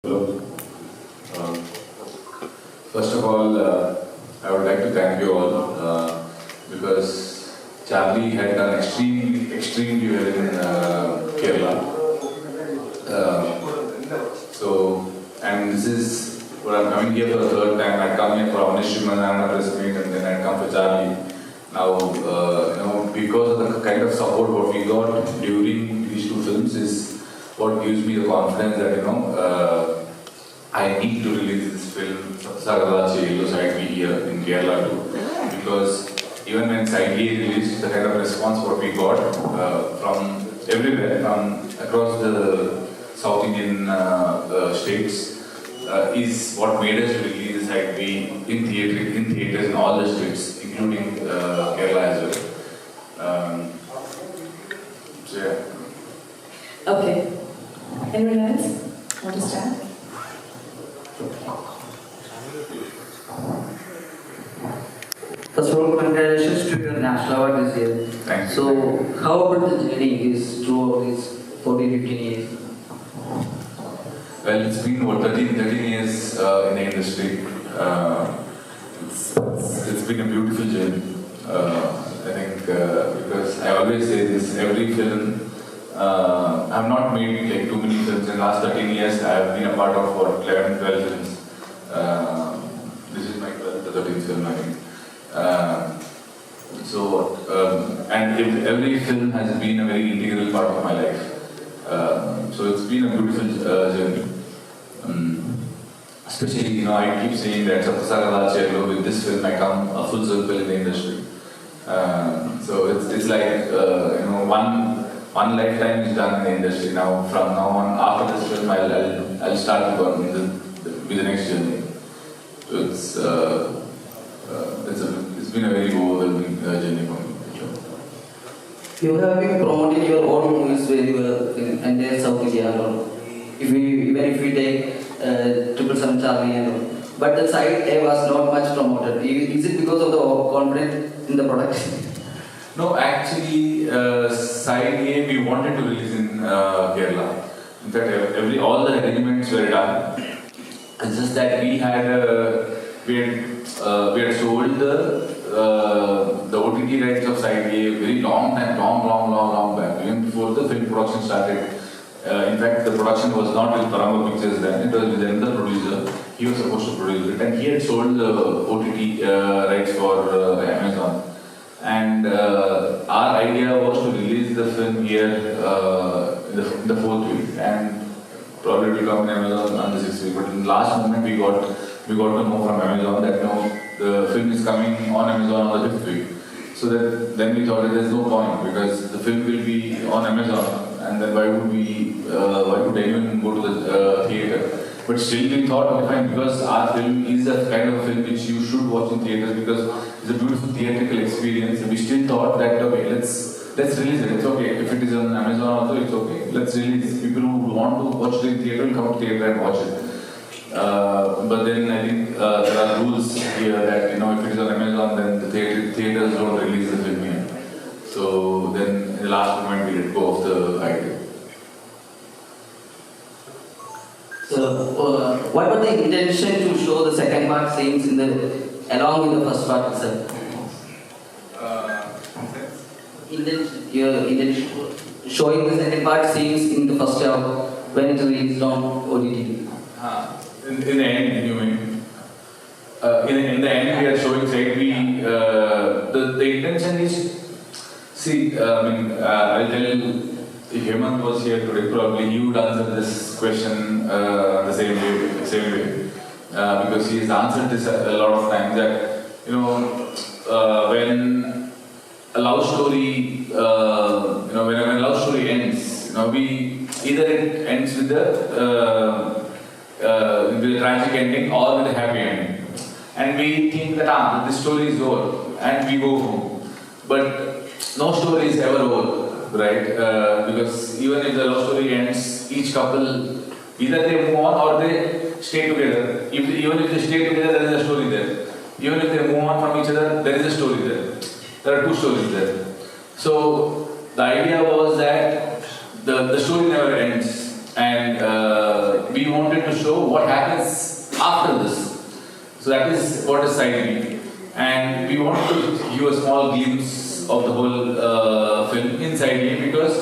Hello. Uh, First of all, I would like to thank you all because Charlie had done extremely well in Kerala. And this is what I'm coming here for the third time. I come here for Amnishman and press meet, and then I come for Charlie. Now, because of the kind of support what we got during these two films is what gives me the confidence that I need to release this film, Sapta Sagaradaache Ello side B here in Kerala too. Because even when side A released, the kind of response what we got from everywhere, from across the South Indian states, is what made us release the side B in theaters in all the states, including Kerala as well. So yeah. Okay. Anyone else want to start? First of all, congratulations to your national award this year. Thank you. So, how about the journey is throughout these 14-15 years? Well, it's been 13 years in the industry. It's been a beautiful journey. I think because I always say this, every film, I've not made like too many films. In the last 13 years, I've been a part of 11, 12 films. This is my 12th or 13th film, I think. And every film has been a very integral part of my life. So it's been a beautiful journey. Especially, I keep saying that Sapta Sagaradaache Ello, with this film, I come a full circle in the industry. So it's like, one lifetime is done in the industry. Now, from now on, after this film, I'll start with the next journey. So it's been a very overwhelming journey for me. You have been promoting your own movies very well in entire South India. Even if we take Triple Seven Charlie, but the side A was not much promoted. Is it because of the confidence in the product? No, actually, side A we wanted to release in Kerala. In fact, all the arrangements were done. It's just that we had sold the OTT rights of side A very long back, even before the film production started. In fact, the production was not with Paramba Pictures then; it was with another producer. He was supposed to produce it, and he had sold the OTT rights for Amazon. And our idea was to release the film here in the fourth week, and probably it will come on Amazon on the sixth week. But in the last moment, we got to know from Amazon that the film is coming on Amazon on the fifth week. So then we thought that there's no point because the film will be on Amazon, and then why would anyone go to the theater? But still we thought, okay fine, because our film is a kind of film which you should watch in theaters because it's a beautiful theatrical experience. We still thought that okay, let's release it. It's okay if it is on Amazon also. It's okay. Let's release. People who want to watch it in theater will come to theater and watch it. But then I think there are rules here that if it is on Amazon, then the theaters don't release the film here. So then in the last moment we let go of the idea. So, what was the intention to show the second part scenes along with the first part itself? Your intention showing the second part scenes in the first half when it released on OTT. In the end, you mean? In the end, we are showing side B. The intention is, I'll tell. If Hemant was here today, probably he would answer this question the same way. Because he has answered this a lot of times that, when a love story, when a love story ends, either it ends with a tragic ending or with a happy ending. And we think that this story is over and we go home. But no story is ever over. Right, because even if the love story ends, each couple either they move on or they stay together. Even if they stay together, there is a story there. Even if they move on from each other, there is a story there. There are two stories there. So the idea was that the story never ends. and we wanted to show what happens after this. So that is what is side B. And we wanted to give a small glimpse of the whole film in side B because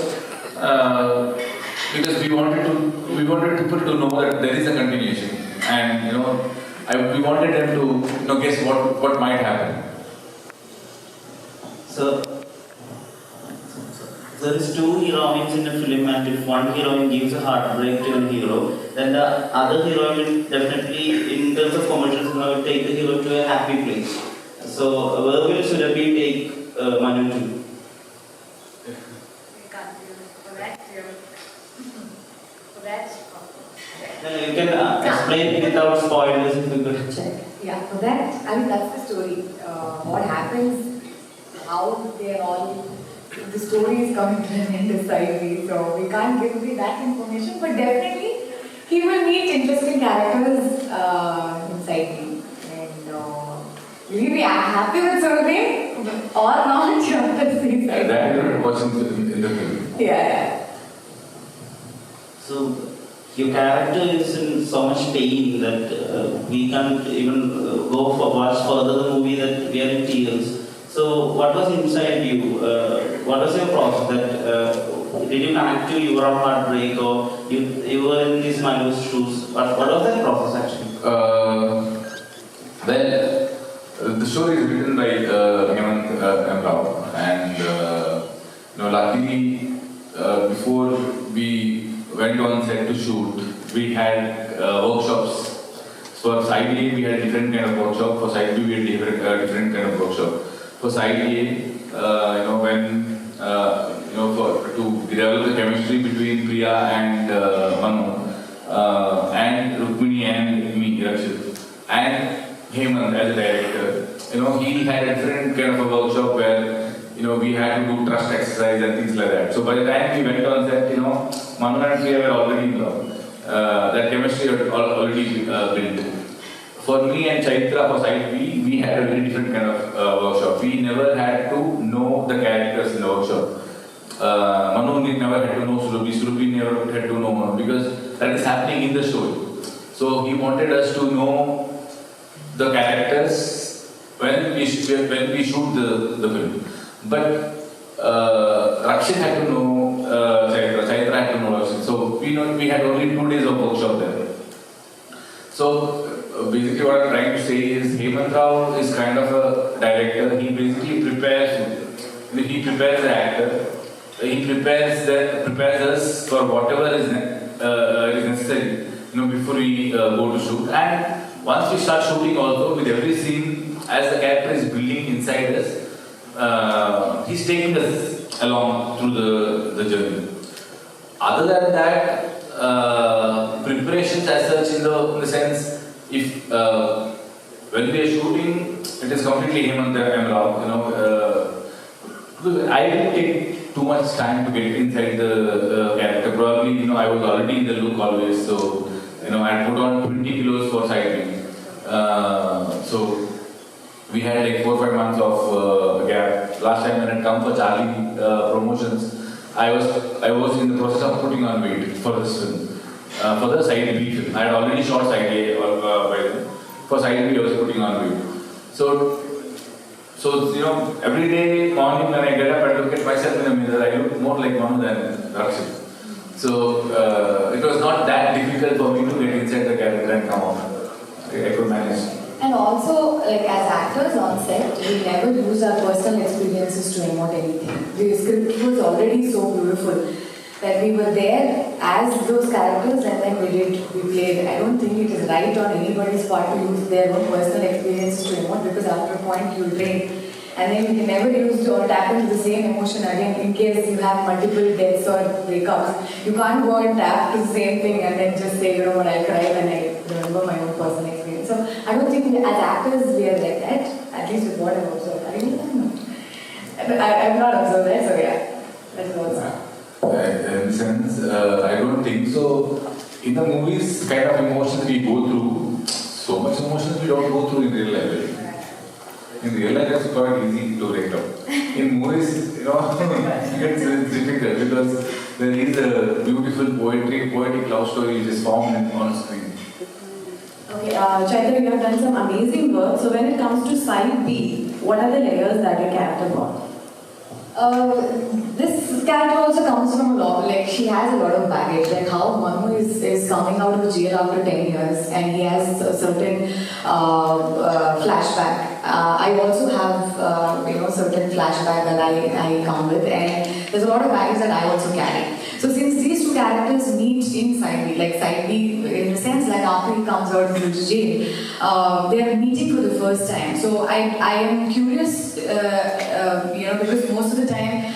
we wanted people to know that there is a continuation, and we wanted them to guess what might happen. So there is two heroines in the film, and if one heroine gives a heartbreak to a hero, then the other heroine will definitely, in terms of commercials, will take the hero to a happy place. So where will Surabhi take Manu to? No, you can explain without spoilers if you could. Check. Yeah, for that, I mean, that's the story. What happens, how they're all, the story is coming to an end decidedly, so we can't give away that information, but definitely he will meet interesting characters inside me. And will you be happy with Surabhi or not? You have to see And that you are watching in the film. Yeah. So your character is in so much pain that we can't even watch further the movie, that we are in tears. So what was inside you? What was your process? That did you connect to your own heartbreak, or you were in these Manu's shoes? What was that process actually? Well, the story is written by Hemant M. Rao, and luckily before we went on set to shoot, we had workshops. For side A, we had different kind of workshop. For side B, we had different kind of workshop. For side A, when to develop the chemistry between Priya and Manu, and Rukmini and me, Rakshit, and Hemant as a director, he had a different kind of a workshop where we had to do trust exercise and things like that. So by the time we went on set, Manu and Priya were already in love. That chemistry had already built. For me and Chaithra for side B, we had a very different kind of workshop. We never had to know the characters in the workshop. Manu never had to know Surabhi. Surabhi never had to know Manu, because that is happening in the story. So he wanted us to know the characters when we shoot the film. But Rakshit had to know Chaithra. Chaithra had to know Rakshit. So we had only 2 days of workshop there. So basically what I'm trying to say is Hemant Rao is kind of a director. He basically prepares the actor. He prepares us for whatever is necessary, before we go to shoot. And once we start shooting also, with every scene, as the character is building inside us, he's taking us along through the journey. Other than that, preparations as such in the sense, if when we are shooting, it is completely Hemant M. Rao. I didn't take too much time to get inside the character. Probably, I was already in the look always, so I put on 20 kilos for side B. So we had like 4-5 months of gap. Last time when I come for Charlie promotions, I was in the process of putting on weight for this film. For the side B film, I had already shot side A by then. For side B, I was putting on weight. So every day morning when I get up, I look at myself in the mirror. I look more like Manu than Rakshit. So it was not that difficult for me to get inside the character and come out. I could manage. And also, like as actors on set, we never use our personal experiences to emote anything. The script was already so beautiful that we were there as those characters, and then we played. I don't think it is right on anybody's part to use their own personal experiences to emote, because after a point you'll drain. And then you can never use or tap into the same emotion again in case you have multiple deaths or breakups. You can't go and tap to the same thing and then just say, what, I cried when I remember my own personal experience. So I don't think as actors we are like that, at least with what I've observed. I don't know. I've not observed that, so yeah, that's also. In the sense, I don't think so. In the movies, kind of emotions we go through, so much emotions we don't go through in real life. In real life, it's quite easy to break down. In movies, it's difficult because there is a beautiful poetic love story which is formed on screen. Okay, Chaithra, you have done some amazing work. So when it comes to side B, what are the layers that your character got? This character also comes from a lot, like she has a lot of baggage, like how Manu is coming out of jail after 10 years and he has a certain flashback. I also have certain flashback that I come with, and there's a lot of baggage that I also carry. So since these two characters meet in side B, like side B in the sense like after he comes out of jail, they are meeting for the first time. So I am curious, because most of the time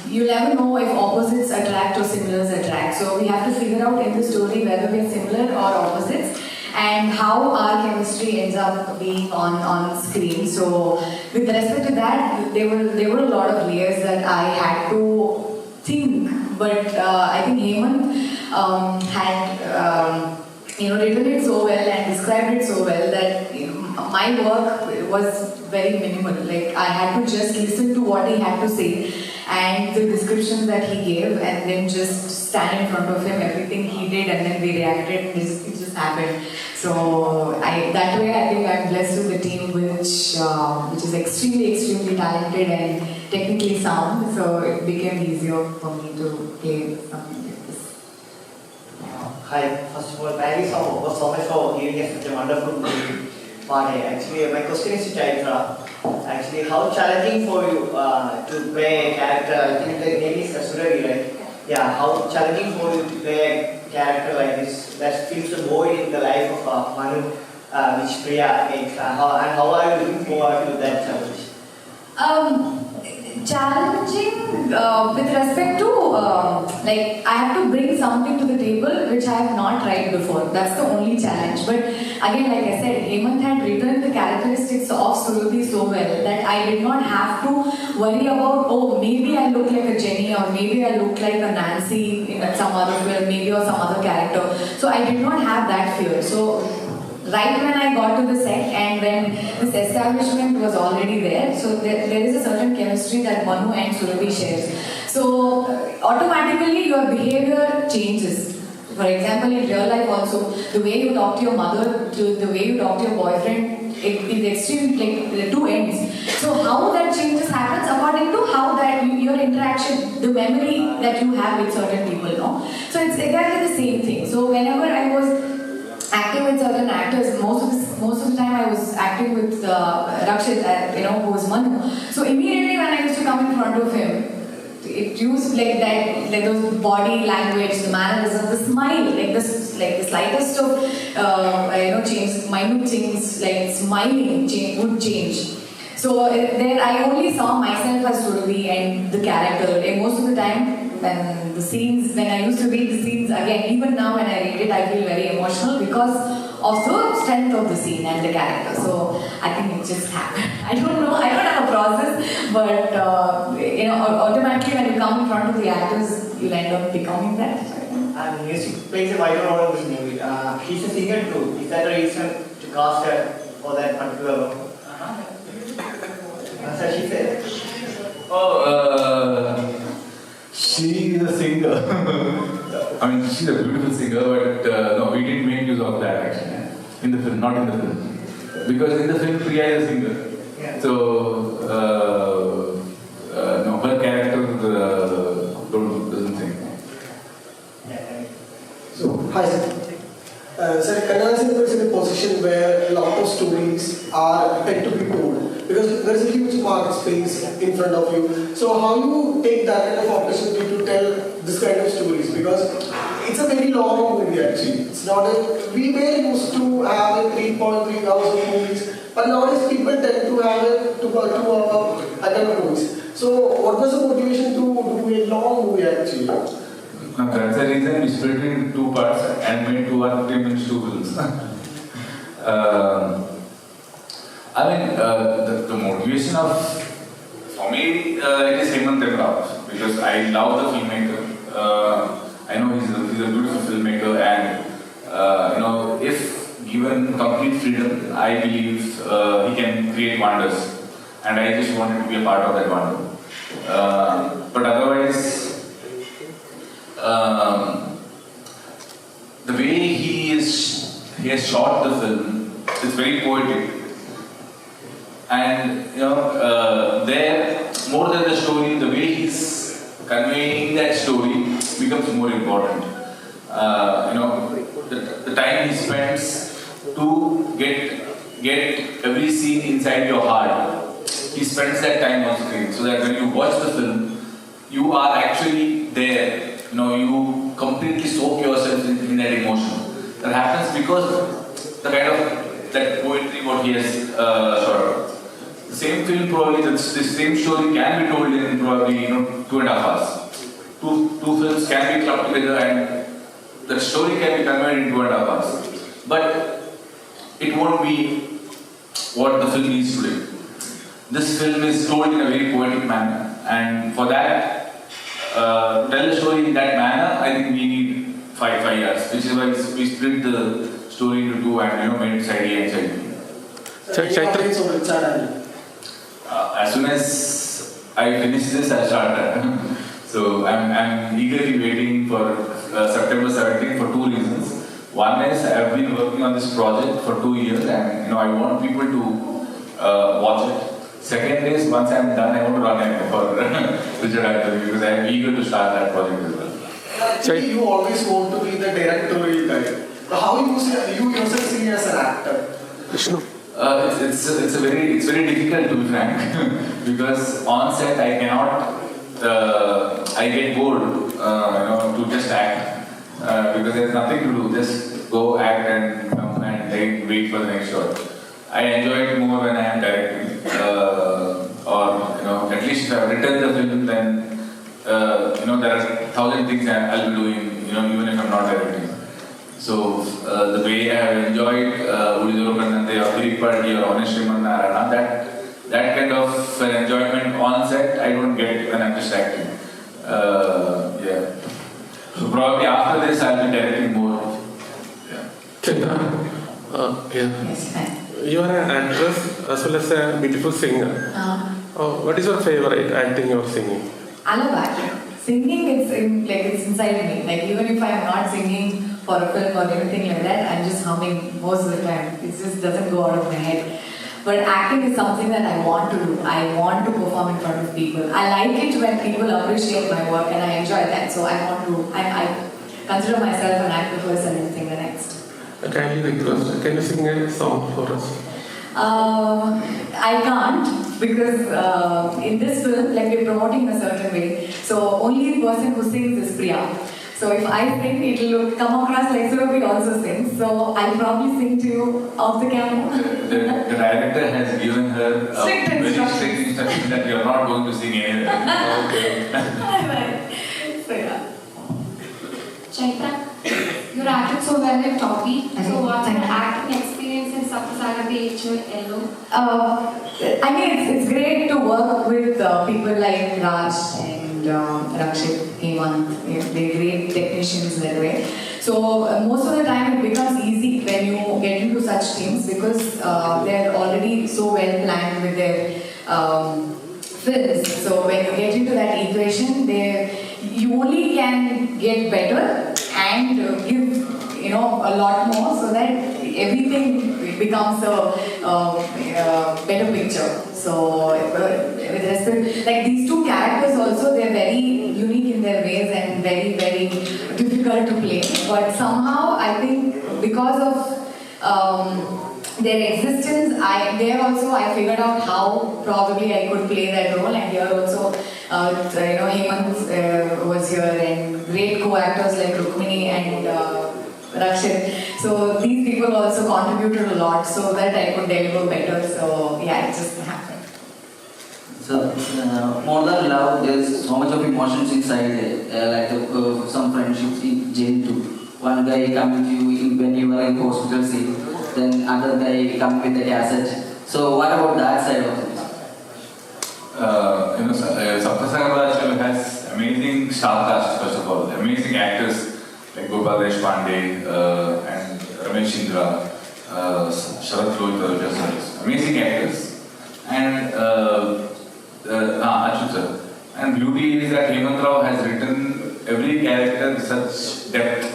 you never know if opposites attract or similars attract. So we have to figure out in the story whether we are similar or opposites, and how our chemistry ends up being on screen. So with respect to that, there were a lot of layers that I had to think, but I think Hemant had written it so well and described it so well that my work was very minimal. Like I had to just listen to what he had to say and the description that he gave, and then just stand in front of him, everything he did, and then we reacted. It just happened. So that way I think I'm blessed with the team which is extremely talented and technically sound. So it became easier for me to play something like this. Hi, first of all, thank you so much for giving us such a wonderful movie party. Actually, my question is to Chaithra. Actually, how challenging for you to play a character? I think the name is Surari, right? Yeah, how challenging for you to play a character like this that fills a void in the life of Manu, which Priya makes, and how are you looking forward to that challenge? Challenging with respect to I have to bring something to the table which I have not tried before. That's the only challenge. But again, like I said, Hemant had written the characteristics of Surabhi so well that I did not have to worry about, oh, maybe I look like a Jenny, or maybe I look like a Nancy in some other film, maybe, or some other character. So I did not have that fear. So right when I got to the set and when this establishment was already there, so there is a certain chemistry that Manu and Surabhi shares. So automatically your behavior changes. For example, in real life also, the way you talk to your mother, to the way you talk to your boyfriend, it extreme, like the two ends. So how that changes happens according to how that your interaction, the memory that you have with certain people, no? So it's exactly the same thing. So whenever I was acting with certain actors, most of the time I was acting with Rakshit, who was Manu. So immediately when I used to come in front of him, it used like that, like those body language, the mannerism, the smile, like the slightest of change, minute things like smiling would change. So there I only saw myself as Surabhi and the character. Like most of the time when I used to read the scenes again, even now when I read it, I feel very emotional because of the strength of the scene and the character. So I think it just happened. I don't know, I don't have a process, but automatically when you come in front of the actors, you end up becoming that. And music plays a vital role in this movie. He's a singer too. Is that a reason to cast her for that particular role? That's what she said. She is a singer. I mean, she's a beautiful singer, but no, we didn't make use of that actually. In the film, not in the film. Because in the film, Priya is a singer. Yeah. So, no, her character doesn't sing. Yeah. So, hi sir. Sir, Kannada cinema is in a position where a lot of stories are meant to be told because there is a huge market space in front of you. So, how you take that kind of opportunity to tell this kind of stories? Because it's a very long movie actually. It's not a. We were used to have a 3.3 hours of movies, but nowadays people tend to have a 2 hour kind of movies. So, what was the motivation to do a long movie actually? No, that's the reason we split it in two parts and made 2 or 3 minutes 2 films. The motivation for me, it is Hemant Devraj because I love the filmmaker. I know he's a beautiful filmmaker, and if given complete freedom, I believe he can create wonders, and I just wanted to be a part of that wonder. But otherwise, the way he has shot the film is very poetic. And there, more than the story, the way he's conveying that story becomes more important. The time he spends to get every scene inside your heart, he spends that time on screen, so that when you watch the film, you are actually there. You completely soak yourself in that emotion. That happens because the kind of that poetry what he has shot. The same film probably, the same story can be told in probably 2.5 hours. Two films can be clubbed together and the story can be conveyed in 2.5 hours. But it won't be what the film needs today. This film is told in a very poetic manner, and for that, to tell the story in that manner, I think we need 5 years, which is why we split the story into two and made it side A and side B. Chaithra. As soon as I finish this, I'll start that. So I'm eagerly waiting for September 17th for 2 reasons. One is I've been working on this project for 2 years, and I want people to watch it. Second is once I'm done, I want to run it for Richard Anthony because I'm eager to start that project as well. Actually, you always want to be the directorial guy. So how you yourself see as an actor? It's very difficult, to be frank, because on set I cannot. I get bored, to just act because there's nothing to do. Just go act and then wait for the next shot. I enjoy it more when I am directing, or at least if I've written the film, then there are 1,000 things I'll be doing, even if I'm not directing. So the way I have enjoyed Udidoro Kannante or Kiripadi or Honest Narayana, that kind of enjoyment on set I don't get when I'm just acting. Yeah. So probably after this I'll be directing more. Yeah. Chaithra, Yes, fine. you are an actress as well as a beautiful singer. What is your favorite acting or singing? I love acting. Singing, it's inside me. Like even if I'm not singing for a film or anything like that, I'm just humming most of the time. It just doesn't go out of my head. But acting is something that I want to do. I want to perform in front of people. I like it when people appreciate my work and I enjoy that. So I consider myself an actor first and anything the next. Kindly request, can you sing a song for us? I can't because in this film, we're promoting in a certain way. So only the person who sings is Priya. So if I sing, it will come across like Surabhi also sings. So I'll probably sing to you off the camera. The director has given her a Strict very instructions. strict instruction that you're not going to sing anything. Okay. So yeah. Chaithra, you're acted so well in Toppy. So what's your acting experience in Sapta Sagaradaache Ello? It's great to work with people like Raj and Rakshit, Heroine. They're great technicians that way. So most of the time it becomes easy when you get into such teams because they're already so well planned with their films. So when you get into that equation, you only can get better and give a lot more so that everything becomes a better picture. So with respect, like these two characters also, they're very unique in their ways and very, very difficult to play. But somehow I think because of their existence, I figured out how probably I could play that role. And here also, Hemant was here and great co-actors like Rukmini and Rakshit. So these people also contributed a lot so that I could deliver better. So yeah, it just happened. So, more than love, there's so much of emotions inside, some friendships in jail too. One guy coming to you when you were in hospital scene, then other guy coming with a cassette. So, what about that side of it? Sapta Sagaradaache Ello has amazing star cast, first of all, amazing actors like Gopal Deshpande and Ramesh Indra, Sharat Lohit, amazing actors. And Achut sir. And beauty is that Hemant Rao has written every character has such depth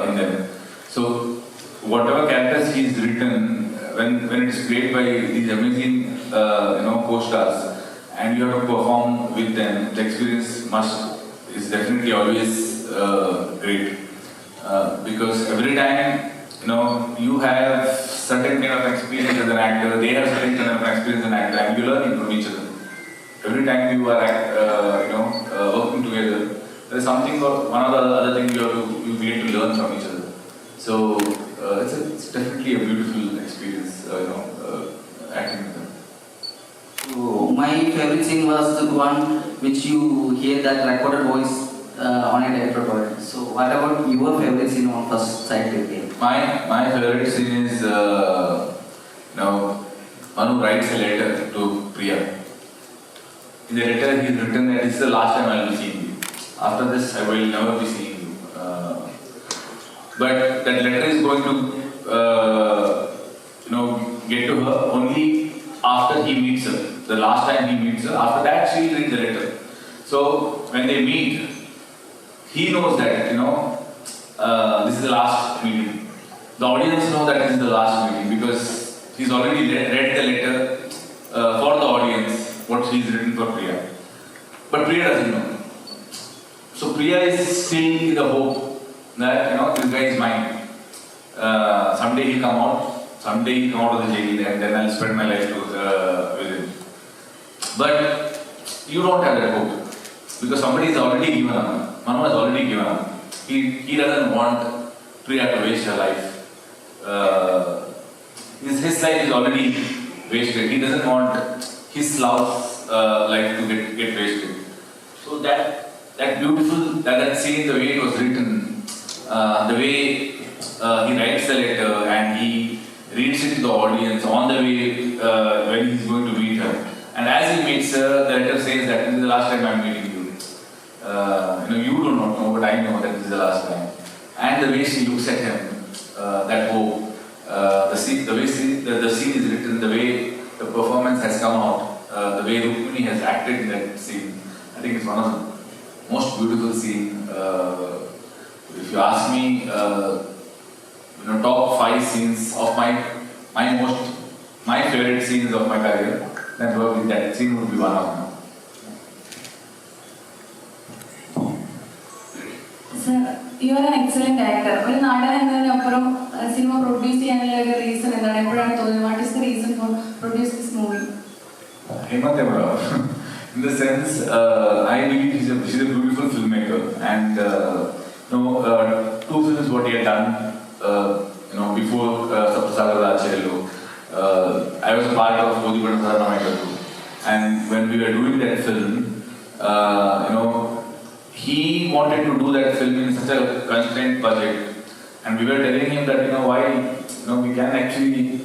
in them. So whatever characters he's written, when it's played by these amazing co-stars, and you have to perform with them, the experience is definitely always great. Because every time you have certain kind of experience as an actor, they have certain kind of experience as an actor, and you learn from each other. Every time you are working together, there is something or one or the other thing you get to learn from each other. So it's definitely a beautiful experience, acting with them. So my favorite scene was the one which you hear that recorded voice on a tape recorder. So what about your favorite scene on first sight again? My favorite scene is Manu writes a letter to Priya. In the letter he's written that this is the last time I will be seeing you. After this I will never be seeing you. But that letter is going to get to her only after he meets her. The last time he meets her, after that she will read the letter. So when they meet, he knows that this is the last meeting. The audience know that this is the last meeting because he's already read the letter for the audience, what he's written for Priya. But Priya doesn't know. So Priya is still in the hope that this guy is mine. Someday he'll come out. Someday he'll come out of the jail, and then I'll spend my life with him. But you don't have that hope because somebody has already given up. Manu has already given up. He doesn't want Priya to waste her life. His life is already wasted. He doesn't want his love's life to get wasted. So that beautiful, that scene, the way it was written, the way he writes the letter and he reads it to the audience on the way when he's going to meet her. And as he meets her, the letter says that this is the last time I'm meeting you. You do not know, but I know that this is the last time. And the way she looks at him, that hope, the way the scene is written, the way the performance has come out, the way Rukmini has acted in that scene, I think it's one of the most beautiful scenes. If you ask me, top 5 scenes of my favorite scenes of my career, then probably that scene would be one of them. Sir, you are an excellent actor. But cinema produce reason what is the reason for produce this movie? In the sense, I believe she's a beautiful filmmaker, and 2 films what he had done, before Sapta Sagaradaache Ello. I was a part of and when we were doing that film, he wanted to do that film in such a constrained budget, and we were telling him that why we can actually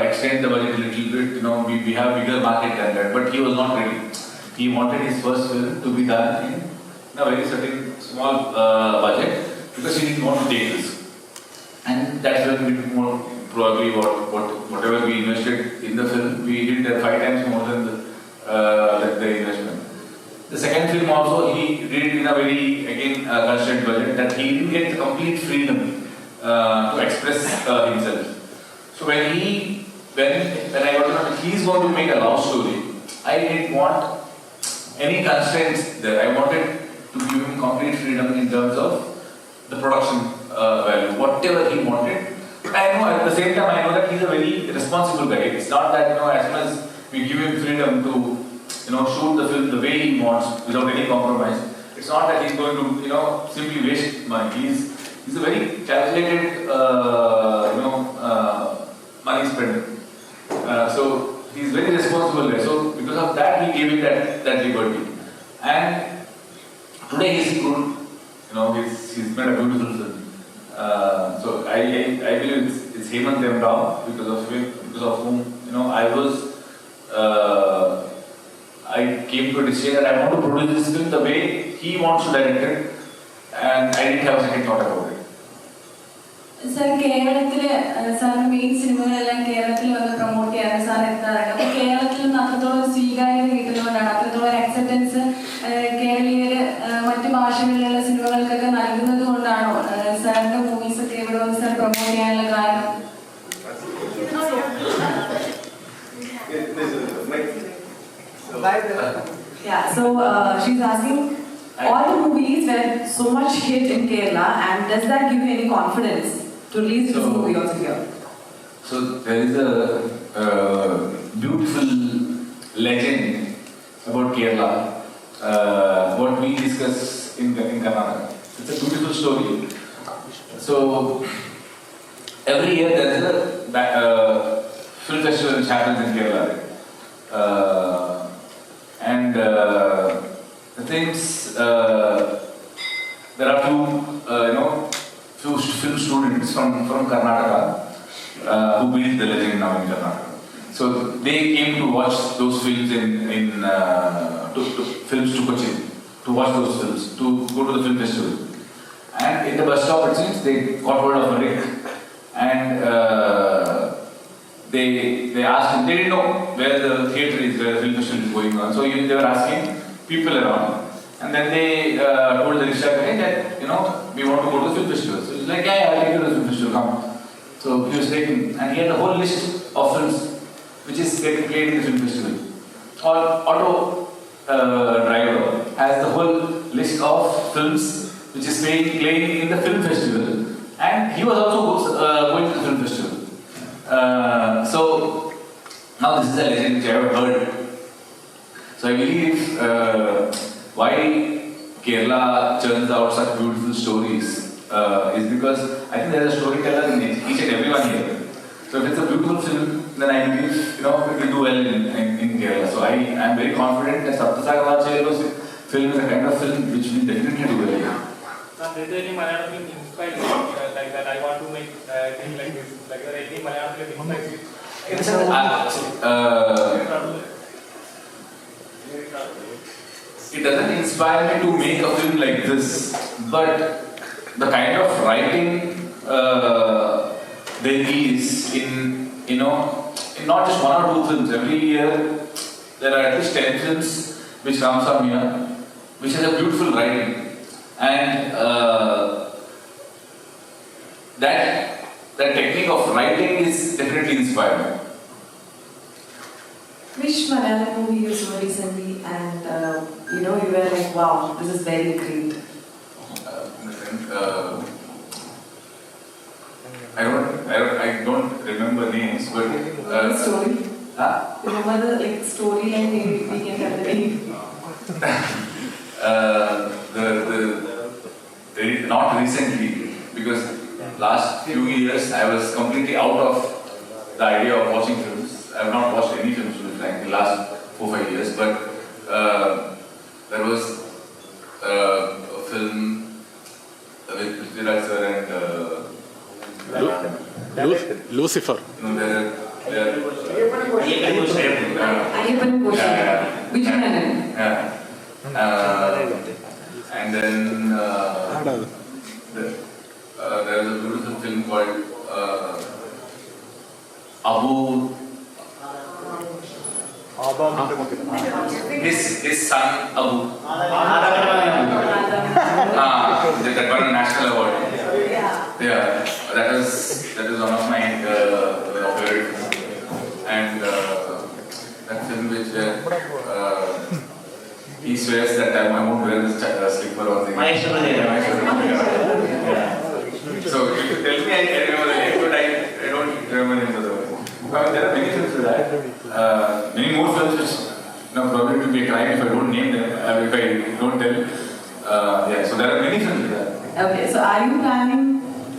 extend the budget a little bit. We have bigger market than that, but he was not ready. He wanted his first film to be done in a very certain small budget because he didn't want to take risk. And that's when we did more, probably whatever we invested in the film, we did 5 times more than the investment. The second film also, he did it in a very, again, constrained budget, that he didn't get the complete freedom to express himself. So when I got to know that he's going to make a love story, I didn't want any constraints there. I wanted to give him complete freedom in terms of the production value, whatever he wanted. But I know at the same time, I know that he's a very responsible guy. It's not that as soon as we give him freedom to shoot the film the way he wants without any compromise, it's not that he's going to simply waste money. He's a very calculated money spender. So he's very responsible guy. So because of that, we gave him that liberty. And today he's good. He's made a beautiful film. So I believe it's Hemant Demrao because of whom I came to a decision that I want to produce this film the way he wants to direct it, and I didn't have a second thought about it. Sir, Kerala, sir, main cinema and Kerala promote Kerala. Kerala acceptance Kerala Malayalam? Yeah, so she's asking, all the movies were so much hit in Kerala, and does that give you any confidence to release this movie also here? So there is a beautiful legend about Kerala, what we discuss in Karnataka. It's a beautiful story. So every year there is a film festival which happens in Kerala. And the things, there are few film students from Karnataka who built the legend now in Karnataka. So they came to watch those films films to Cochin, to watch those films, to go to the film festival. And in the bus stop, it seems, they got hold of a Rick, and they asked him, they didn't know where the theatre is, where the film festival is going on. So they were asking people around, and then they told the rickshaw guy that, we want to go to the film festival. So he's like, yeah, I'll take you to the film festival, come. So he was taking, and he had a whole list of films which is getting played in the film festival. Or auto driver has the whole list of films which is playing in the film festival, and he was also going to the film festival. So now this is a legend which I have heard. So I believe why Kerala churns out such beautiful stories is because I think there is a storyteller in each and everyone here. So if it's a beautiful film, then I believe it will do well in Kerala. So I am very confident that Sapta Sagaradaache Ello film is a kind of film which will definitely do well here. Is there any Malayalam film inspired like that? I want to make a thing like this. Like there any Malayalam film inspired you? It doesn't inspire me to make a film like this, but the kind of writing there is in not just one or two films. Every year there are at least 10 films which comes from here, which has a beautiful writing. And that technique of writing is definitely inspiring. Which Malayalam movie you saw recently and you were like, wow, this is very great? I don't remember names, but story? Huh? Remember the story and maybe we can tell the name? Not recently, because last few years I was completely out of the idea of watching films. I have not watched any films in the last 4-5 years, but there was a film with Prithviraj sir and Lucifer. Which one? And then there is a beautiful film called Abu. His son Abu. That won a national award. Yeah, that is one of my favorite films. And that film which he swears that I won't wear this slipper or the. So if you tell me I remember the name, but I don't remember the name of the movie. There are many films with that. Many more films which probably will be a crime if I don't name them, if I don't tell. So there are many films with that. Okay, so are you planning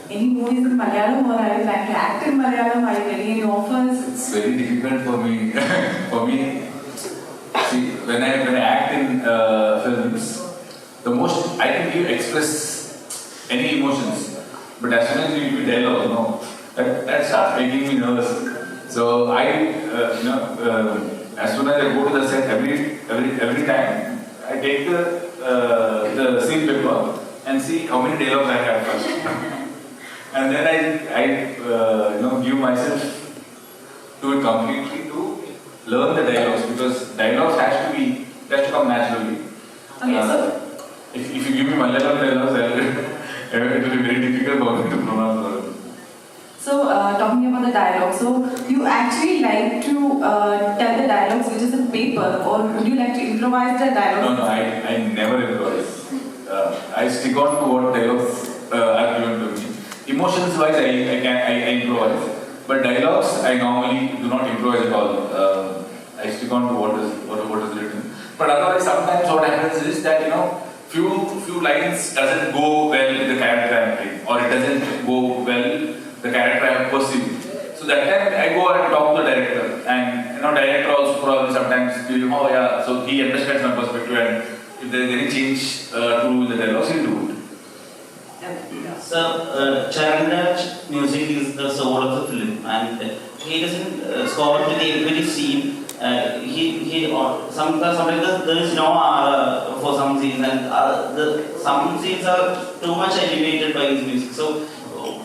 any movies in Malayalam or are you planning to act in Malayalam? Are you getting any offers? It's very difficult for me. See, when I act in films, the most I can express any emotions, but as soon as you give dialogue, that starts making me nervous. So as soon as I go to the set, every time I take the scene paper and see how many dialogues I have first, and then I give myself to it completely to learn the dialogues, because dialogues has to come naturally. Okay, so if you give me Malayalam dialogues, it will be very difficult for me to pronounce them. So, talking about the dialogue, so you actually like to tell the dialogues which is in paper, or would you like to improvise the dialogue? No, I never improvise. I stick on to what dialogues are given to me. Emotions wise, I improvise. But dialogues, I normally do not improvise at all. I stick on to what is written. But otherwise, sometimes what happens is that, few lines doesn't go well with the character I'm playing, or it doesn't go well the character I'm perceiving. So that time I go and talk to the director, and director also probably sometimes oh yeah, so he understands my perspective, and if there is any change to the dialogues, he'll do it. So, Chaithra's music is the soul of the film, and he doesn't score to every scene. Sometimes there is no for some scenes, and some scenes are too much elevated by his music. So,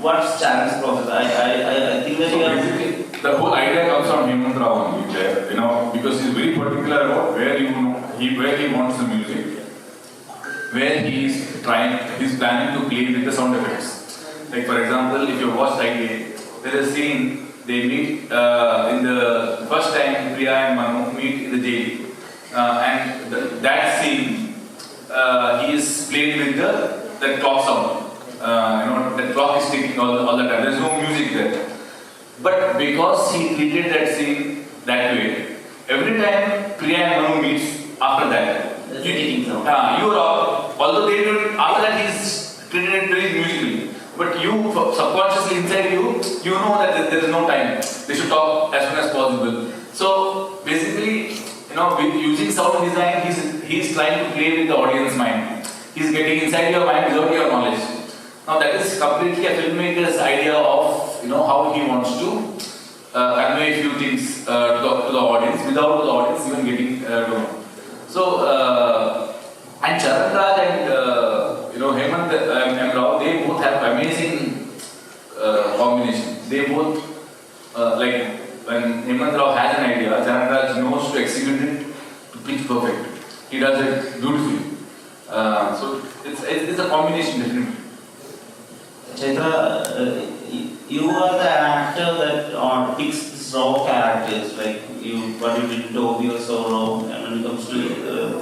what's Chaithra's process? I think that basically, the whole idea comes from Hemantra only, because he's very particular about where he wants the music, where he's planning to play with the sound effects. Like for example, if you watch IDA, there is a scene they meet in the first time Priya and Manu meet in the jail, and that scene he is played with the clock sound. The clock is ticking all the time. There is no music there. But because he treated that scene that way, every time Priya and Manu meets after that, although they do, after that he's treated it very musically. But you, subconsciously inside you know that there is no time. They should talk as soon as possible. So basically, using sound design, he's trying to play with the audience mind. He's getting inside your mind without your knowledge. Now that is completely a filmmaker's idea of how he wants to convey a few things to the audience without the audience even getting to know. So and Charan Raj and Hemant and Rao, they both have amazing combination. They both like when Hemant Rao has an idea, Charan Raj knows to execute it to pitch perfect. He does it beautifully. So it's a combination definitely. Chaithra, you are the actor that picks these raw characters, like what you did in Toby was so raw, and when it comes to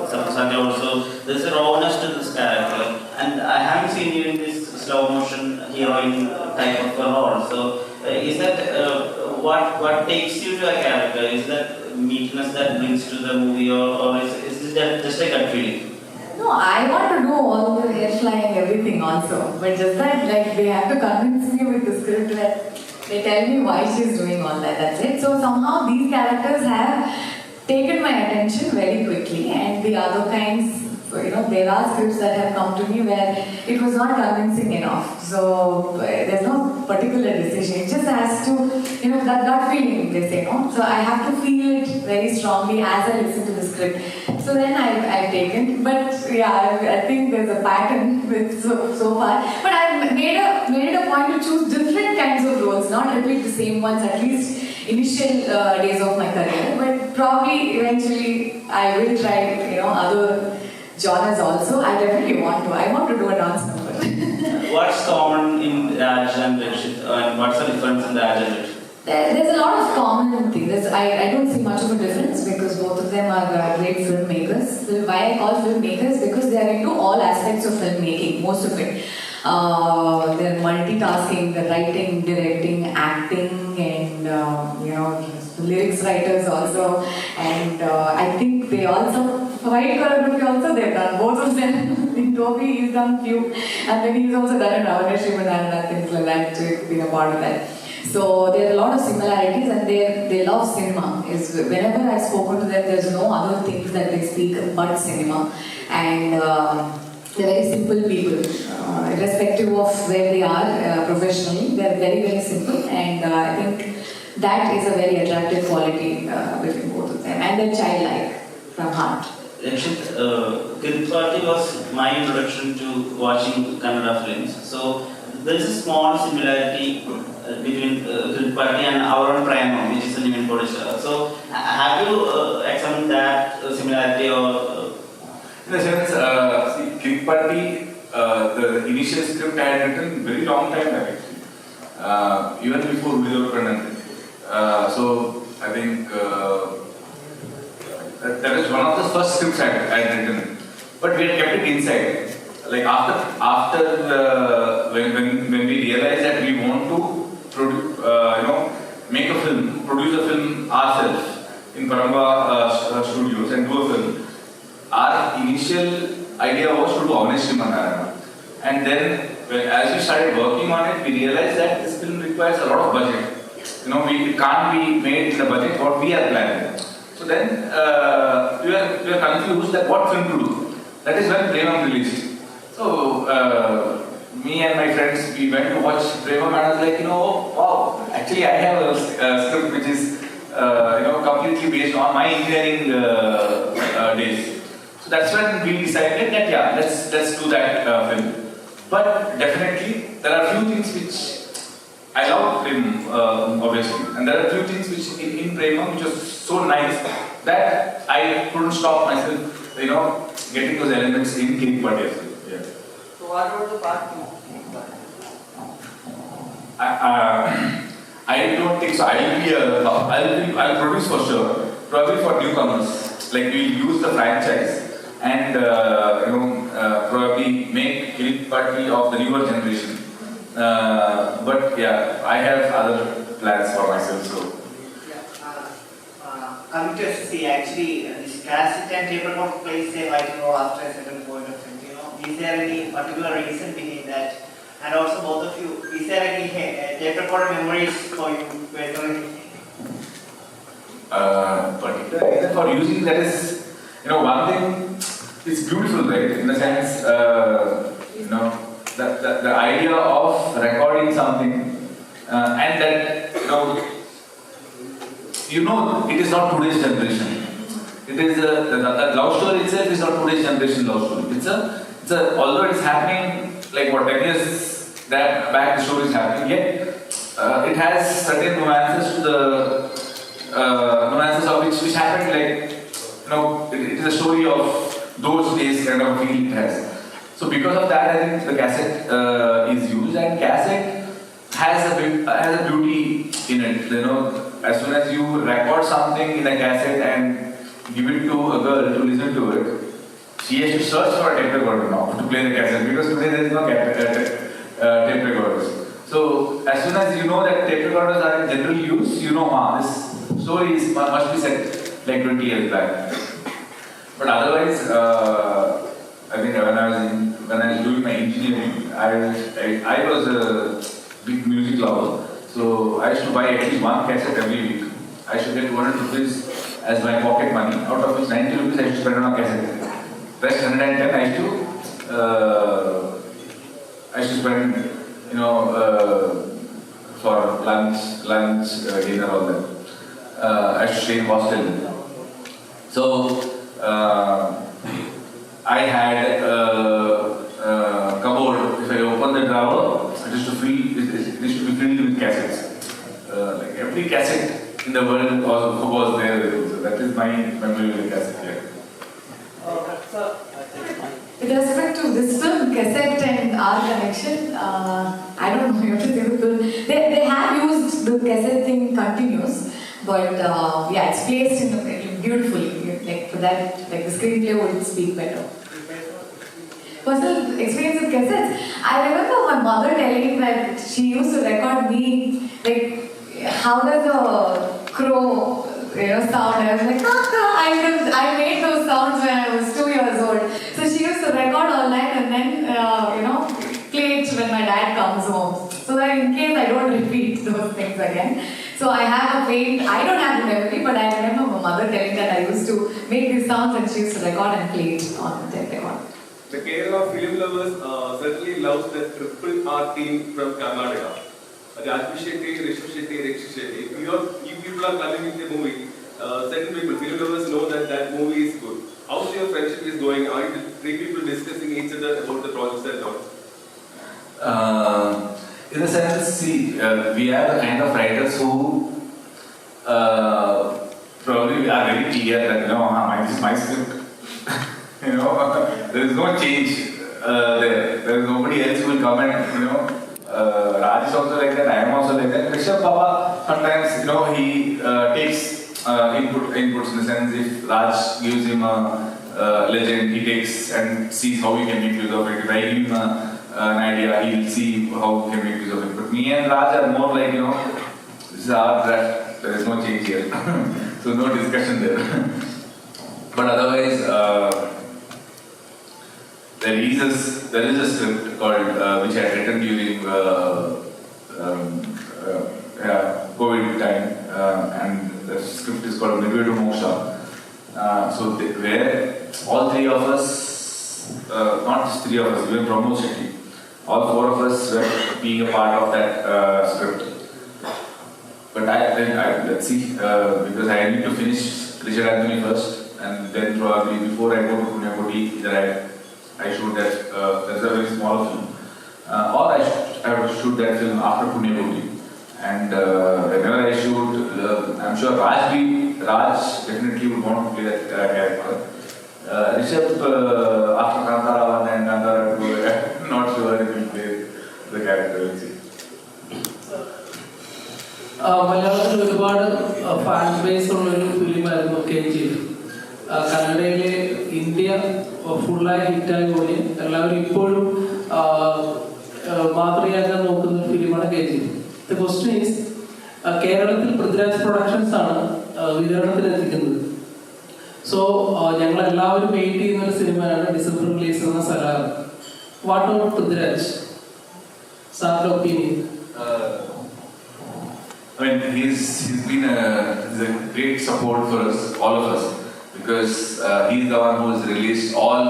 Sapta Sagaradaache also, there's a rawness to this character, and I haven't seen you in this slow motion heroine type of a role. So, is that what takes you to a character? Is that meekness that brings to the movie, or is that just a gut feeling? No, I want to do all the hair flying, everything also. But just that, they have to convince me with the script that they tell me why she's doing all that. That's it. So somehow these characters have taken my attention very quickly, and the other kinds, there are scripts that have come to me where it was not convincing enough. So there's no particular decision. It just has to, that gut feeling, they say, no? So I have to feel it very strongly as I listen to the script. So then I've taken, but yeah, I think there's a pattern with so far. But I've made it a point to choose different kinds of roles, not repeat the same ones, at least initial days of my career. But probably eventually I will try, other genres also. I definitely want to. I want to do a dance number. What's common in Raj and Rakshit, and what's the difference in Raj and Rakshit? There's a lot of common things. I don't see much of a difference because both of them are great filmmakers. Why I call filmmakers? Because they are into all aspects of filmmaking, most of it. They're multitasking, the writing, directing, acting, and lyrics writers also. And I think they also, fight choreography also they've done, both of them. In Toby, he's done few, and then he's also done in Ravaneshriman and things like that, being a part of that. So there are a lot of similarities, and they love cinema. Whenever I've spoken to them, there's no other things that they speak but cinema. And they're very simple people, irrespective of where they are professionally. They're very, very simple, and I think that is a very attractive quality between both of them. And they're childlike from heart. Rakshit, Chit was my introduction to watching Kannada films. So there is a small similarity between Chit and our own Prima, which is an event producer. So have you examined that similarity, or? In the sense, Chit the initial script I had written very long time back actually. even before Vidor Pranand. So I think that is one of the first scripts I had written. But we had kept it inside. Like after when we realized that we want to make a film, produce a film ourselves in Paramba studios and do a film. Our initial idea was to do Honest Manarama. And then as we started working on it, we realized that this film requires a lot of budget. It can't be made in the budget what we are planning. So then we were confused that what film to do. That is when Premam released. So me and my friends, we went to watch Premam and I was like, wow, actually I have a script which is completely based on my engineering days. So that's when we decided that let's do that film. But definitely there are few things which I love Premam, obviously, and there are few things which in Premam which was so nice that I couldn't stop myself, getting those elements in King Party as well. Yeah. So what about the part 2? I don't think so. I'll produce for sure. Probably for newcomers. Like we'll use the franchise and probably make King Party of the newer generation. But yeah, I have other plans for myself. So. Coming to see, actually, this cassette and tape recorder plays a vital role after a certain point of time. Is there any particular reason behind that? And also, both of you, is there any tape recorder memories for you personally? Particular reason for using that is, one thing. It's beautiful, right? In the sense, the idea of recording something and that it is not today's generation. It is the love story itself is not today's generation love story. It's a although it's happening like 10 years back the story is happening, yet it has certain nuances to the nuances of which happened it is a story of those days kind of feel it has. So because of that, I think the cassette is used, and cassette has a beauty in it. As soon as you record something in a cassette and give it to a girl to listen to it, she has to search for a tape recorder now to play the cassette, because today there is no tape recorders. So as soon as you know that tape recorders are in general use, this story must be set like 20 years back. But otherwise, I think when I was doing my engineering, I was a big music lover. So I used to buy at least one cassette every week. I should get 200 rupees as my pocket money, out of which 90 rupees I used to spend on a cassette. Rest 110 I used to spend, for lunch, dinner, all that. I used to stay in hostel. So I had a cupboard. If I open the drawer, it used to be filled with cassettes. Like every cassette in the world was there. So that is my memory of the cassette. Yeah. With respect to this film, cassette and our connection, I don't know, you have to say the film. They have used the cassette thing continuous, but it's placed in beautifully. Like for that, like the screenplay would speak better. Personal experience with cassettes. I remember my mother telling that she used to record me, like, how does a crow, sound? I was like, I made those sounds when I was 2 years old. So she used to record all night and then, play it when my dad comes home. So that in case I don't repeat those things again. So I have a faint, I don't have the memory, but I remember my mother telling that I used to make these sounds and she used to record and play it on the tape recorder. The Kerala film lovers certainly loves the triple R team from Karnataka. Rakshit Shetty, Rakshit Shetty. You people are coming in the movie. Certain people, film lovers know that movie is good. How's your friendship is going? Are you three people discussing each other about the projects and all? In a sense, see, we are the kind of writers who probably are very clear that this is my script. There is no change there. There is nobody else who will come and Raj is also like that, I am also like that. Rishabh Baba, sometimes, he takes inputs in the sense if Raj gives him a legend, he takes and sees how he can make use of it. If I give him an idea, he will see how he can make use of it. But me and Raj are more like, this is our draft, there is no change here. So no discussion there. But otherwise, there is a script called, which I had written during COVID time, and the script is called Midway to Moksha. Where all three of us, not just three of us, even Rakshit Shetty, all four of us were being a part of that script. But let's see, because I need to finish Richard Anthony first, and then probably before I go to Punyakoti, either I shoot that, that's a very small film, or I have to shoot that film after Punyakoti. And whenever I shoot, I'm sure Raj definitely would want to play that character. Rishabh, after Kantara 1 and Kantara 2, I'm not sure if he will play the character, we'll see. മലയാളത്തിൽ ഒരുപാട് fan base ഉള്ളൊരു ഫിലിമായിരുന്നു KG. കന്നഡയിലെ India ഫുള്ളായി ഹിറ്റായ പോലെ എല്ലാവരും ഇപ്പോഴും മാതൃകയാക്കാൻ നോക്കുന്ന ഒരു ഫിലിമാണ് KG. The question is, കേരളത്തിൽ പൃഥ്വിരാജ് പ്രൊഡക്ഷൻസ് ആണ് വിതരണത്തിൽ എത്തിക്കുന്നത്. സോ ഞങ്ങൾ എല്ലാവരും വെയിറ്റ് ചെയ്യുന്ന ഒരു സിനിമയാണ് ഡിസംബർ റിലീസ് ചെയ്യുന്ന സലാർ. What about Prithviraj? സാറിന്റെ opinion? I mean, he's been a great support for us, all of us, because he's the one who has released all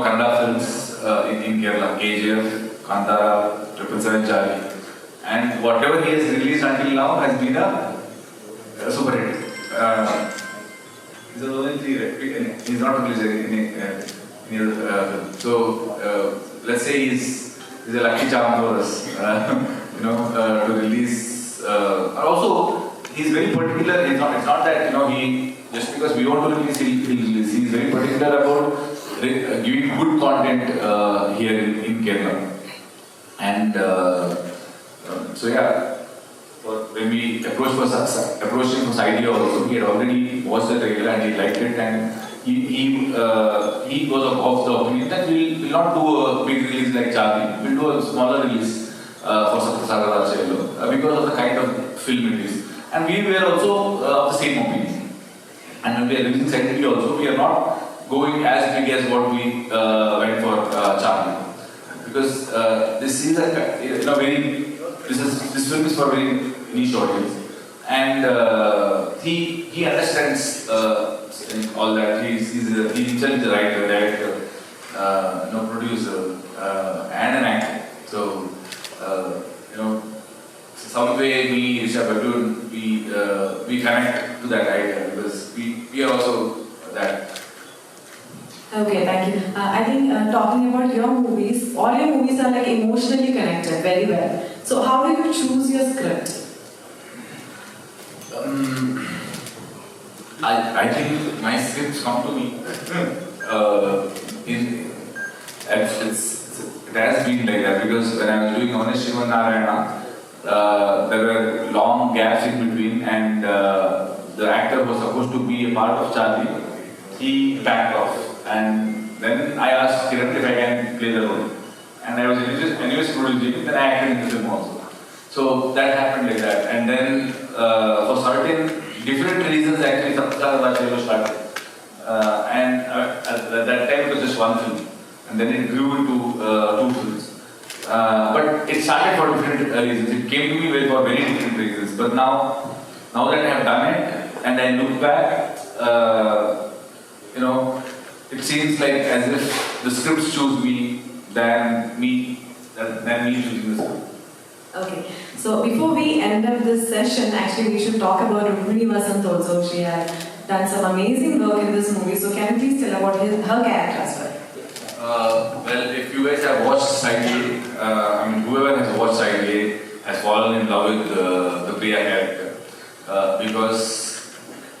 Kannada films in Kerala, KGF, Kantara, 777 Charlie, and whatever he has released until now has been a super hit. He's only three, right? He's not released any other film. So let's say he's a lucky charm for us. To release. Also, he's very particular. It's not that he just because we want to release, he'll release. He's very particular about giving good content here in Kerala. And so yeah, when we approached him for idea also, he had already watched the trailer and he liked it, and he was of the opinion that we'll not do a big release like Charlie. We'll do a smaller release. For Sapta Sagaradaache Ello, because of the kind of film it is. And we were also of the same opinion. And when we are releasing separately also, we are not going as big as what we went for Charlie. Because this is this film is for very niche audience. And he understands all that. He himself is a writer, director, producer, and an actor. So some way we connect to that idea because we are also that. Okay, thank you. I think talking about your movies, all your movies are like emotionally connected very well. So how do you choose your script? I think my scripts come to me. It has been like that because when I was doing Honest Shivan Narayana, there were long gaps in between, and the actor who was supposed to be a part of Charlie, he backed off. And then I asked Kiran if I can play the role. And I was anyways producing, then I acted in the film also. So that happened like that. And then for certain different reasons, actually, Sapta Sagaradaache Ello started. And at that time, it was just one film. And then it grew into 2 films. But it started for different reasons. It came to me for very different reasons. But now that I have done it and I look back, it seems like as if the scripts choose me than me choosing the script. Okay, so before we end up this session, actually we should talk about Rukmini also. She had done some amazing work in this movie. So can you please tell about her character as well? Well, if you guys have watched Side A, whoever has watched Side A has fallen in love with the Priya character because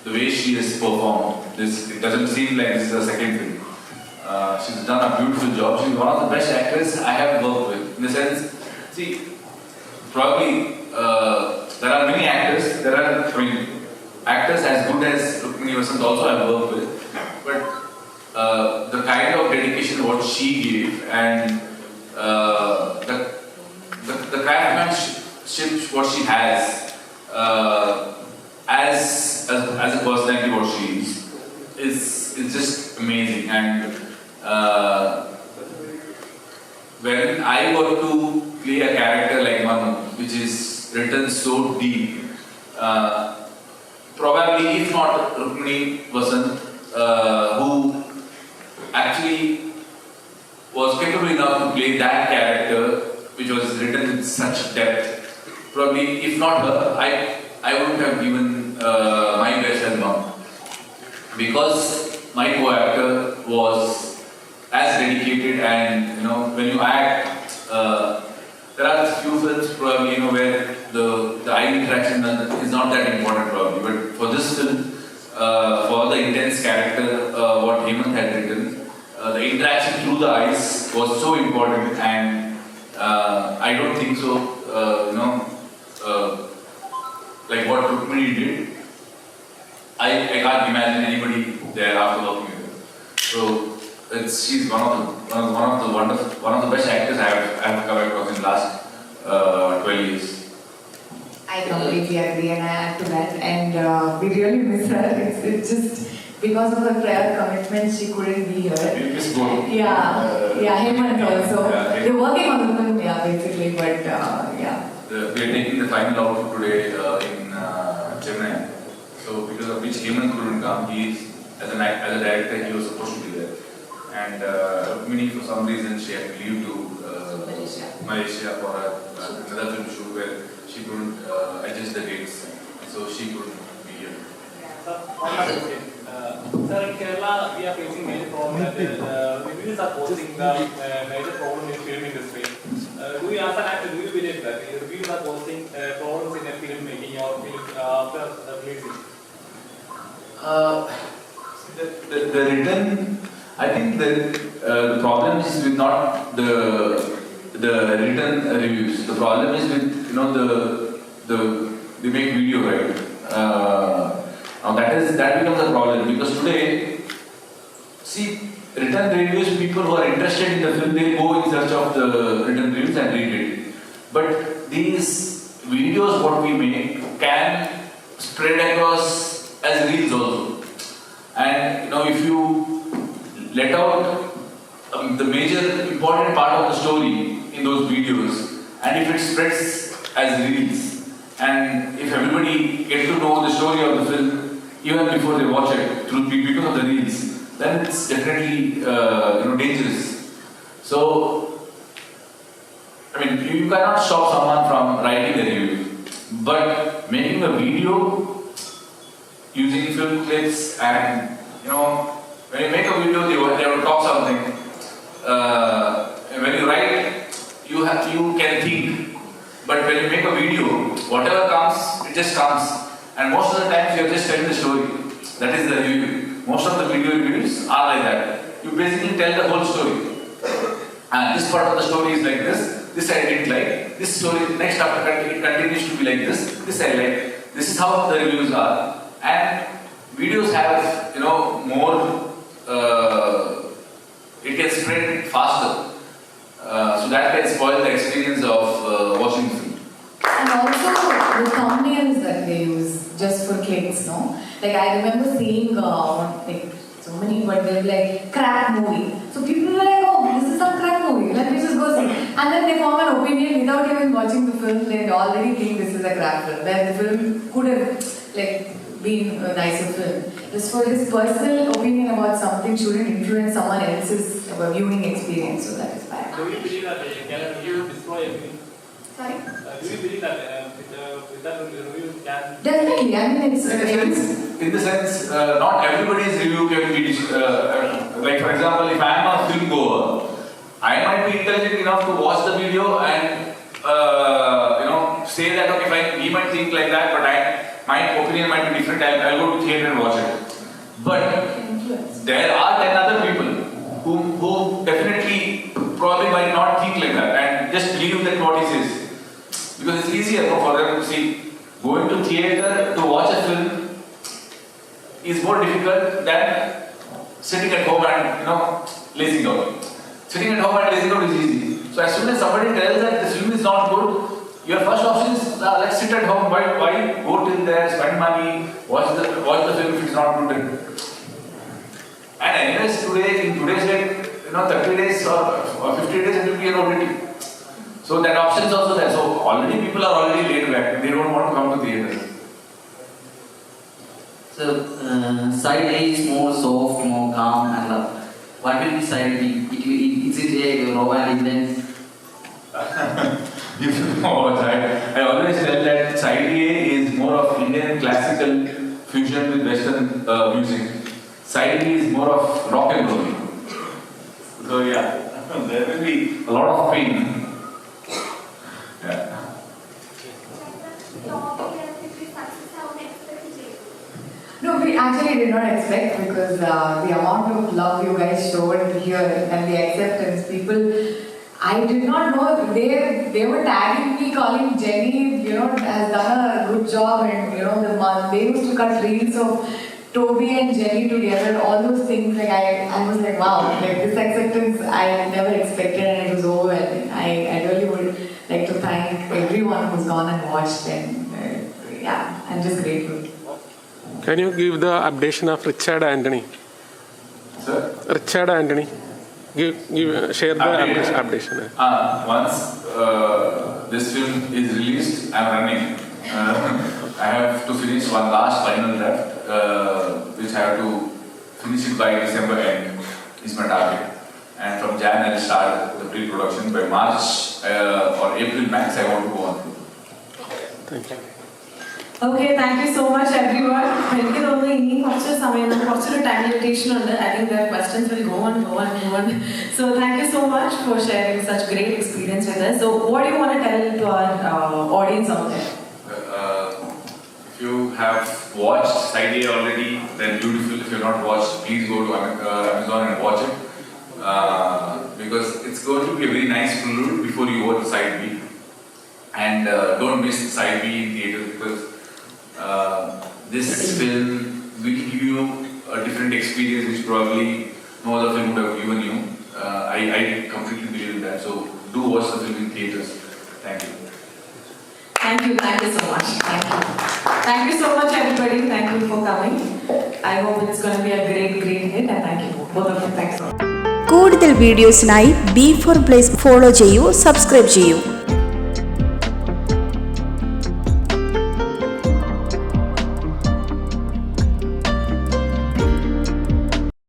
the way she has performed, it doesn't seem like this is a second film. She's done a beautiful job. She's one of the best actors I have worked with in the sense, see, probably there are many actors, actors as good as Rukmini Vasant also I've worked with, but the kind of dedication what she gave and the craftsmanship what she has as a personality what she is just amazing. And when I got to play a character like Manu, which is written so deep, probably if not Rukmini Vasant, who actually was capable enough to play that character, which was written with such depth, probably if not her, I wouldn't have given my best as Manu, because my co-actor was as dedicated. And when you act, there are few films probably where the eye interaction is not that important probably, but for this film, for the intense character what Hemant had written, the interaction through the eyes was so important. And I don't think so like what Rukmini did, I can't imagine anybody there after working with her. So she's one of the best actors I have come across in the last 12 years. I completely agree, and I add to that. And we really miss her. It's just because of her prior commitments, she couldn't be here. We miss both. Yeah, Hemant also. Yeah, They're working on the film, basically, but yeah. We are taking the final output today in Chennai. So because of which Hemant couldn't come, as a director, he was supposed to be there. And Rukmini, for some reason, she had to leave to Malaysia for another film shoot where she couldn't adjust the dates, so she couldn't be here. Sir, in Kerala, we are facing major problem that reviews are causing the major problem in film industry. Do you, as an actor, do you believe that reviews are causing problems in a film making or film after releasing? The written, I think the problem is with not the written reviews. The problem is with they make video, right? Now that becomes a problem, because today, see, written reviews, people who are interested in the film, they go in search of the written reviews and read it. But these videos what we make can spread across as reels also. And if you let out the major important part of the story in those videos, and if it spreads as reels, and if everybody gets to know the story of the film even before they watch it because of the reels, then it's definitely dangerous. So you cannot stop someone from writing a review, but making a video using film clips, and when you make a video, they will talk something. When you write, you can think. But when you make a video, whatever comes, it just comes. And most of the times, you are just telling the story. That is the review. Most of the video reviews are like that. You basically tell the whole story. And this part of the story is like this. This I didn't like. This story, next chapter, it continues to be like this. This I like. This is how the reviews are. And videos have, more, it can spread faster. So that can spoil the experience of watching film. And also the thumbnails that they use just for clicks, no? Like I remember seeing so many, but they were like crack movie. So people were like, oh, this is some crack movie, let me just go see. And then they form an opinion without even watching the film. They already think this is a crack film. That the film could have been a nicer film. Just for his personal opinion about something shouldn't influence someone else's viewing experience. So that is bad. Do you believe that can a review destroy a film? Sorry? Do you believe that with that review can... Definitely, I mean it's... In the sense, not everybody's review can be... like for example, if I am a film goer, I might be intelligent enough to watch the video and say that okay, he might think like that, but my opinion might be different. I'll go to theatre and watch it. But there are 10 other people who definitely probably might not think like that and just believe that what he says. Because it's easier for them to see. Going to theatre to watch a film is more difficult than sitting at home and lazing out. Sitting at home and lazing out is easy. So as soon as somebody tells that the film is not good, your first option is let's sit at home. Why go till there, spend money, watch the film if it's not good. And anyways, in today's date, 30 days or 50 days it will be an OTT. So that option is also there. So already people are already laid back. They don't want to come to theatre. So side A is more soft, more calm and love. What will be side B? Is it a raw and intense? I always tell that side A is more of Indian classical fusion with Western music. Side B is more of rock and roll. So yeah, there will be a lot of pain. Yeah. No, we actually did not expect because the amount of love you guys showed here and the acceptance, people, I did not know they were tagging me, calling Jenny, has done a good job, and they used to cut reels of Toby and Jenny together, all those things. Like I was like, wow, like this acceptance I never expected, and it was overwhelming. I really would like to thank everyone who's gone and watched, and I'm just grateful. Can you give the updation of Richard Anthony? Sir? Richard Anthony. Share the updation. Once this film is released, I'm running. I have to finish one last final draft, which I have to finish it by December end, is my target. And from Jan I'll start the pre-production. By March or April max, I want to go on. Thank you. Okay, thank you so much everyone. I think time limitation. I think the questions will go on. So thank you so much for sharing such great experience with us. So what do you want to tell to our audience out there? If you have watched Side A already, then beautiful. If you have not watched, please go to Amazon and watch it. Because it's going to be a very nice prelude before you watch Side B. And don't miss Side B in theatre, because this film will give you a different experience which probably no other film would have given you. I completely believe in that. So do watch the film in theatres. Thank you. Thank you so much. Thank you so much everybody. Thank you for coming. I hope it's going to be a great hit, and thank you both of you. Thanks a lot. കൂടുതൽ വീഡിയോസിനായി B4 Place follow ചെയ്യൂ, subscribe ചെയ്യൂ.